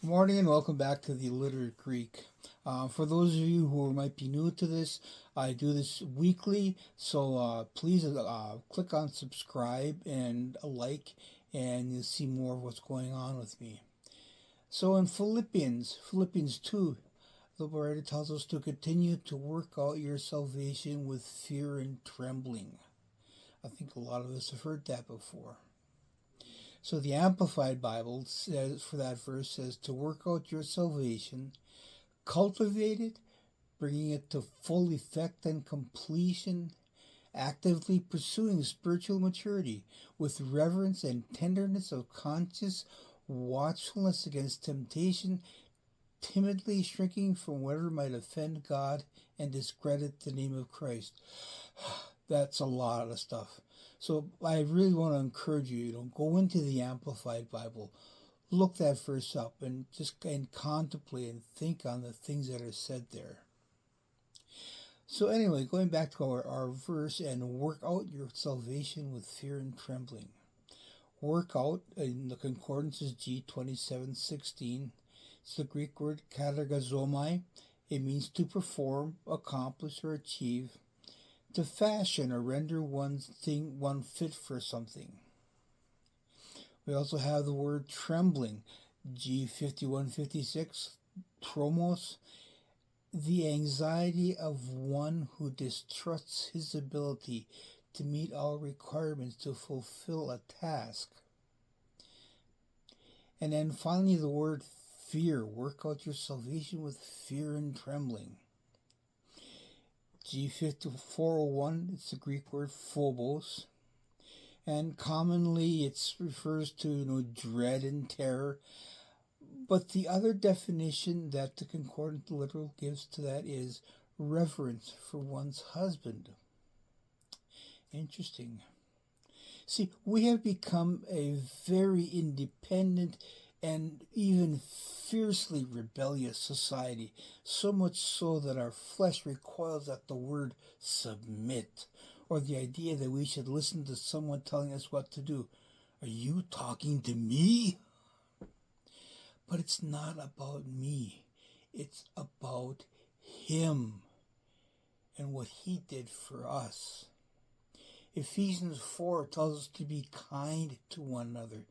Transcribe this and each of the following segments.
Good morning and welcome back to the Illiterate Greek. For those of you who might be new to this, I do this weekly, so please click on subscribe and a like, and you'll see more of what's going on with me. So in Philippians 2, the writer tells us to continue to work out your salvation with fear and trembling. I think a lot of us have heard that before. So the Amplified Bible says for that verse says to work out your salvation, cultivate it, bringing it to full effect and completion, actively pursuing spiritual maturity with reverence and tenderness of conscious watchfulness against temptation, timidly shrinking from whatever might offend God and discredit the name of Christ. That's a lot of stuff. So I really want to encourage you, go into the Amplified Bible, look that verse up, and just contemplate and think on the things that are said there. So anyway, going back to our verse, and work out your salvation with fear and trembling. Work out, in the concordance is G2716. It's the Greek word katergazomai. It means to perform, accomplish, or achieve. To fashion or render one fit for something. We also have the word trembling, G5156, tromos, the anxiety of one who distrusts his ability to meet all requirements to fulfill a task. And then finally the word fear, work out your salvation with fear and trembling. G5401, it's the Greek word phobos, and commonly it refers to dread and terror. But the other definition that the Concordant Literal gives to that is reverence for one's husband. Interesting. See, we have become a very independent and even fiercely rebellious society, so much so that our flesh recoils at the word submit, or the idea that we should listen to someone telling us what to do. Are you talking to me? But it's not about me. It's about Him and what He did for us. Ephesians 4 tells us to be kind to one another,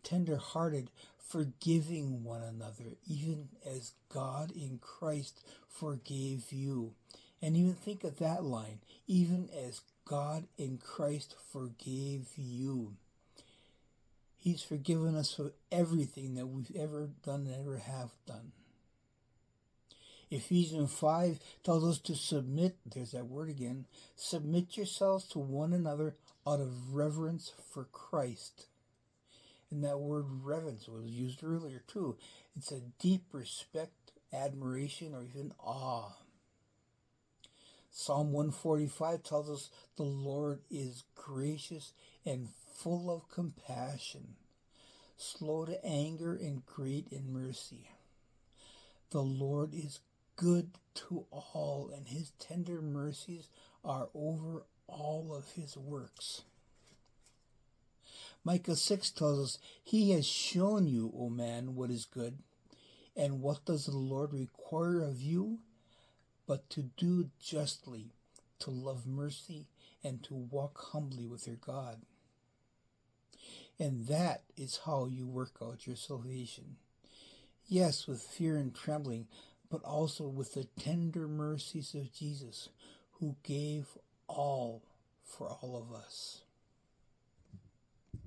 tender-hearted, forgiving one another, even as God in Christ forgave you. And even think of that line, even as God in Christ forgave you. He's forgiven us for everything that we've ever done and ever have done. Ephesians 5 tells us to submit, there's that word again, submit yourselves to one another out of reverence for Christ. And that word reverence was used earlier too. It's a deep respect, admiration, or even awe. Psalm 145 tells us the Lord is gracious and full of compassion, slow to anger and great in mercy. The Lord is good to all, and His tender mercies are over all of His works. Micah 6 tells us, He has shown you, O man, what is good. And what does the Lord require of you? But to do justly, to love mercy, and to walk humbly with your God. And that is how you work out your salvation. Yes, with fear and trembling, but also with the tender mercies of Jesus, who gave all for all of us.